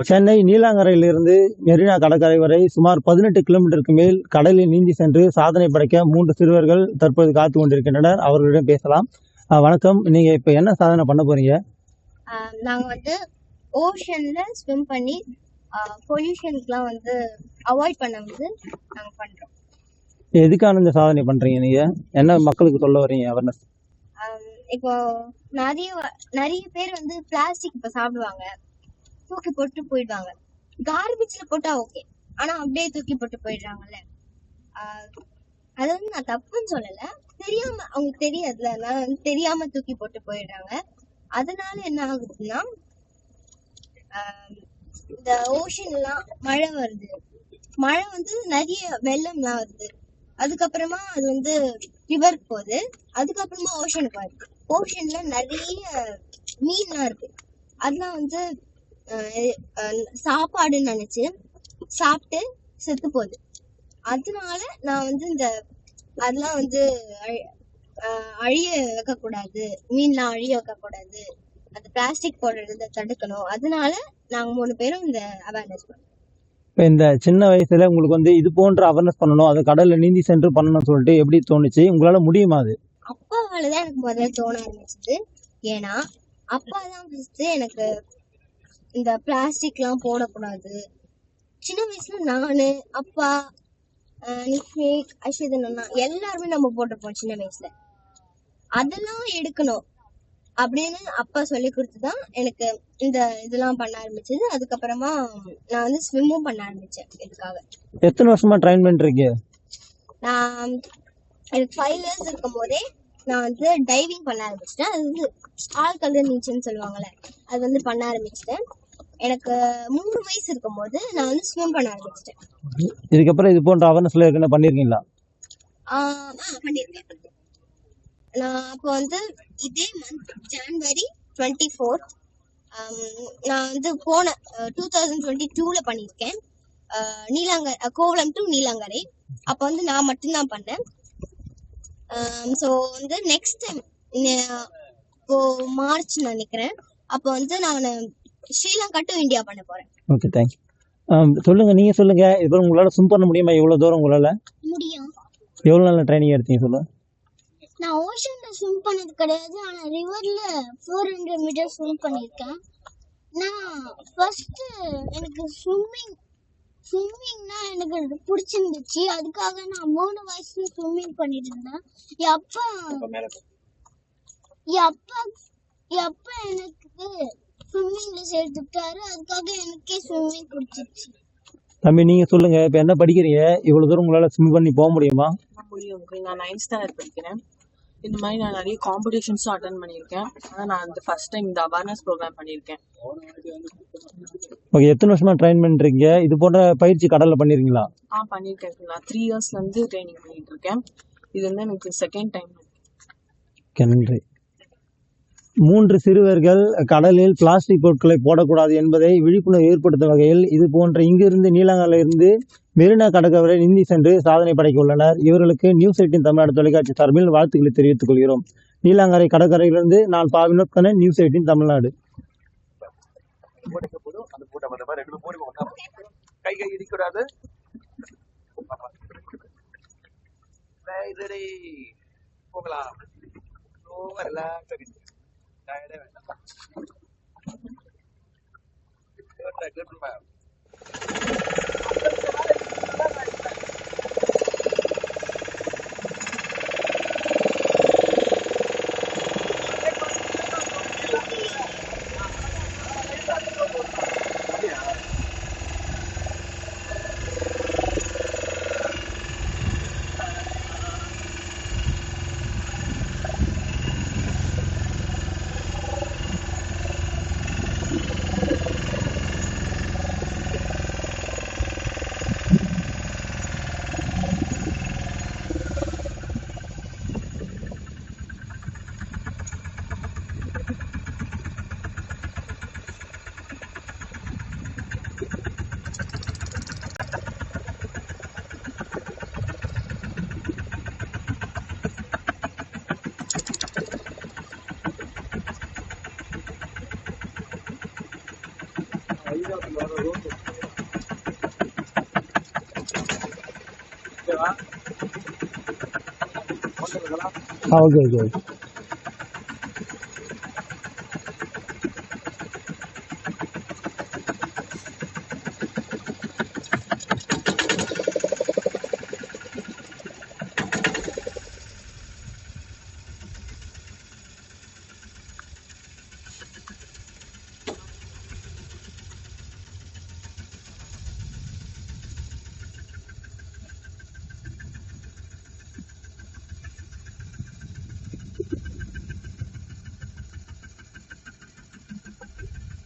சென்னை நீலாங்கரையிலிருந்து மெரினா கடற்கரை வரை சுமார் 18 கிலோமீட்டருக்கு மேல் கடலில் நீந்தி சென்று சாதனை படைக்க 3 சிறுவர்கள் தற்போது காத்து கொண்டிருக்கின்றனர். அவர்களிடம் பேசலாம். வணக்கம், நீங்க இப்ப என்ன சாதனை பண்ண போறீங்க? நாங்க வந்து ஓஷன்ல ஸ்விம் பண்ணி பொல்யூஷனுக்குலாம் வந்து அவாய்ட் பண்ண வந்து நாங்க பண்றோம். எதுக்கான இந்த சாதனை பண்றீங்க? நீங்க என்ன மக்களுக்கு சொல்ல வரீங்க? அவேர்னஸ். இப்போ நிறைய பேர் வந்து பிளாஸ்டிக் இப்ப சாப்பிடுவாங்க, தூக்கி போட்டு போயிடுவாங்க. கார்பேஜ்ல போட்டா ஓகே, ஆனா அப்படியே தூக்கி போட்டு போயிடுறாங்கல்ல. அது வந்து நான் தப்புன்னு சொல்லல, தெரியாம அவங்களுக்கு தெரியாதுல, அதனால வந்து தெரியாம தூக்கி போட்டு போயிடுறாங்க. அதனால என்ன ஆகுதுன்னா, இந்த ஓஷன்லாம் மழை வருது, மழை வந்து நிறைய வெள்ளம்லாம் வருது. அதுக்கப்புறமா அது வந்து ரிவர் போகுது, அதுக்கப்புறமா ஓஷனுக்கு வருது. ஓஷன்ல நிறைய மீன்லாம் இருக்கு, அதெல்லாம் வந்து சாப்பாடுன்னு நினைச்சு சாப்பிட்டு செத்து போகுது. அதனால நான் வந்து அதெல்லாம் வந்து அழிய வைக்க கூடாது, மீன்லாம் அழிய வைக்க கூடாது, அந்த பிளாஸ்டிக் போடுறத தடுக்கணும். அதனால நாங்க 3 பேரும் இந்த அவேர்னஸ் பண்ணோம். இப்போ இந்த சின்ன வயசுல உங்களுக்கு வந்து இது போன்ற அவேர்னஸ் பண்ணணும், அது கடல்ல நீந்தி சென்று பண்ணணும்னு சொல்லிட்டு எப்படி தோணுச்சு? உங்களால முடியுமா அது? அப்பாவாலதான் எனக்கு முதல்ல தோண ஆரம்பிச்சது. ஏன்னா அப்பா தான் ஃபர்ஸ்ட் எனக்கு இந்த பிளாஸ்டிக் எல்லாம் போடக்கூடாது. சின்ன வயசுல நானு, அப்பா, நிக்மேக், அஷிதன் அண்ணா எல்லாருமே நம்ம போட்டிருப்போம் சின்ன வயசுல. அதெல்லாம் எடுக்கணும் அப்படின்னு அப்பா சொல்லி கொடுத்துதான் எனக்கு இந்த இதெல்லாம் பண்ண ஆரம்பிச்சது. அதுக்கப்புறமா நான் வந்து ஸ்விம்மும் பண்ண ஆரம்பிச்சேன். இதுக்காக எத்தனை வருஷமா ட்ரைன் பண்ணிருக்கீங்க? நான் எனக்கு 5 இயர்ஸ் இருக்கும் போதே நான் வந்து டைவிங் பண்ண ஆரம்பிச்சிட்டேன். அது வந்து ஆழ்கடல் நீச்சல்னு சொல்லுவாங்கல்ல, அது வந்து பண்ண ஆரம்பிச்சிட்டேன். எனக்கு 3 வயசு இருக்கும் போது நான் வந்து ஸ்விம் பண்ண ஆரம்பிச்சிட்டேன். இதுக்கப்புறம் இது போன்ற அவேர்னஸ்ல ஏற்கனவே பண்ணிருக்கீங்களா? பண்ணிருக்கேன். நான் அப்போ வந்து இதே மந்த் ஜனவரி 24 நான் வந்து போன 2022ல பண்ணிருக்கேன். நீலாங்கரை, கோவளம் டு நீலாங்கரை. அப்ப வந்து நான் மட்டும்தான் பண்ணேன். ஸோ வந்து நெக்ஸ்ட் டைம் இப்போ மார்ச் நினைக்கிறேன், அப்போ வந்து நான் ஸ்ரீலங்கா டு இந்தியா பண்ண போறேன். Okay, thanks. சொல்லுங்க, நீங்க சொல்லுங்க. இப்போ உங்களால ஸ்விம் பண்ண முடியுமா? எவ்வளவு தூரம் உங்களால முடியும்? எவ்வளவு நாள் ட்ரைனிங் எடுத்தீங்க சொல்லுங்க. நான் ஓஷன்ல ஸ்விம் பண்ணது கிடையாது, ஆனா ரிவர்ல 400 மீட்டர் ஸ்விம் பண்ணிருக்கேன். நான் ஃபர்ஸ்ட் எனக்கு ஸ்விம்மிங்னா எனக்கு பிடிச்சிருந்துச்சு. அதுக்காக நான் 3 வயசுல ஸ்விம்மிங் பண்ணிட்டு இருந்தேன். என் அப்பா எனக்கு ஸ்விம்மிங்ல சேர்த்துட்டாரு. அதுக்காக எனக்கே ஸ்விம்மிங் பிடிச்சிருச்சு. தம்பி, நீங்க சொல்லுங்க. இப்ப என்ன படிக்கிறீங்க? இவ்வளவு தூரம் உங்களால ஸ்விம் பண்ணி போக முடியுமா? முடியும். நான் 9th ஸ்டாண்டர்ட் படிக்கிறேன். இந்த மாதிரி நான் நிறைய காம்படிஷன்ஸும் அட்டன் பண்ணியிருக்கேன். ஆனால் நான் இந்த ஃபர்ஸ்ட் டைம் இந்த அவேர்னஸ் ப்ரோக்ராம் பண்ணியிருக்கேன். ஓகே, எத்தனை வருஷமா ட்ரைன் பண்ணிருக்கீங்க? இது போன்ற பயிற்சி கடல்ல பண்ணிருக்கீங்களா? பண்ணியிருக்கேன். நான் 3 இயர்ஸ்ல இருந்து ட்ரைனிங் பண்ணிட்டு இருக்கேன். இது வந்து எனக்கு செகண்ட் டைம். நன்றி. 3 சிறுவர்கள் கடலில் பிளாஸ்டிக் பொருட்களை போடக்கூடாது என்பதை விழிப்புணர்வு ஏற்படுத்தும் வகையில் இது போன்ற இங்கிருந்து நீலாங்கரையில இருந்து மெரினா கடற்கரை நீந்தி சென்று சாதனை படைக்க உள்ளனர். இவர்களுக்கு நியூஸ் 18 தமிழ்நாடு தொலைக்காட்சி சார்பில் வாழ்த்துக்களை தெரிவித்துக் கொள்கிறோம். நீலாங்கரை கடற்கரையிலிருந்து நான் Pavinoth Kannan, news 18 Tamil Nadu. Okay okay okay